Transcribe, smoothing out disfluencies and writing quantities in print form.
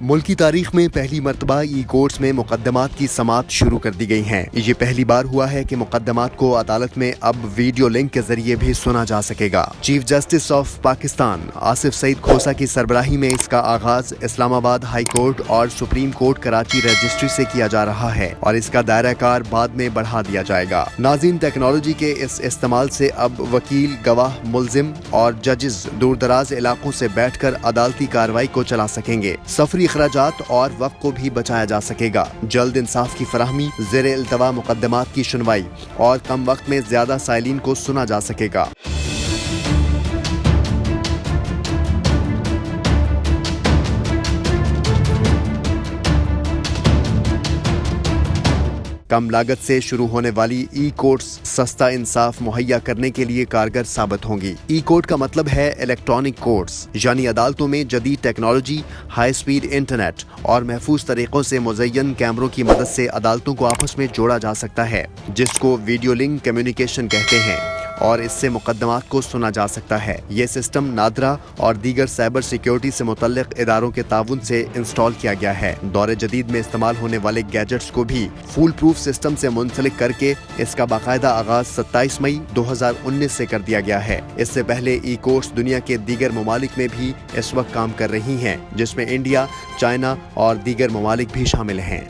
ملکی تاریخ میں پہلی مرتبہ ای کورٹس میں مقدمات کی سماعت شروع کر دی گئی ہیں۔ یہ پہلی بار ہوا ہے کہ مقدمات کو عدالت میں اب ویڈیو لنک کے ذریعے بھی سنا جا سکے گا۔ Chief justice of Pakistan Asif Saeed Khosa کی سربراہی میں اس کا آغاز اسلام آباد ہائی کورٹ اور سپریم کورٹ کراچی رجسٹری سے کیا جا رہا ہے اور اس کا دائرہ کار بعد میں بڑھا دیا جائے گا۔ ناظرین، ٹیکنالوجی کے اس استعمال سے اب وکیل، گواہ، ملزم اور ججز دور دراز علاقوں سے بیٹھ کر عدالتی کارروائی کو چلا سکیں گے۔ سفری اخراجات اور وقت کو بھی بچایا جا سکے گا۔ جلد انصاف کی فراہمی، زیر التوا مقدمات کی سنوائی اور کم وقت میں زیادہ سائلین کو سنا جا سکے گا۔ کم لاگت سے شروع ہونے والی ای کورٹس سستا انصاف مہیا کرنے کے لیے کارگر ثابت ہوں گی۔ ای کورٹ کا مطلب ہے الیکٹرانک کورٹس، یعنی عدالتوں میں جدید ٹیکنالوجی، ہائی سپیڈ انٹرنیٹ اور محفوظ طریقوں سے مزین کیمروں کی مدد سے عدالتوں کو آپس میں جوڑا جا سکتا ہے، جس کو ویڈیو لنک کمیونیکیشن کہتے ہیں، اور اس سے مقدمات کو سنا جا سکتا ہے۔ یہ سسٹم نادرا اور دیگر سائبر سیکیورٹی سے متعلق اداروں کے تعاون سے انسٹال کیا گیا ہے۔ دور جدید میں استعمال ہونے والے گیجٹس کو بھی فول پروف سسٹم سے منسلک کر کے اس کا باقاعدہ آغاز 27 مئی 2019 سے کر دیا گیا ہے۔ اس سے پہلے ای کورٹس دنیا کے دیگر ممالک میں بھی اس وقت کام کر رہی ہیں، جس میں انڈیا، چائنا اور دیگر ممالک بھی شامل ہیں۔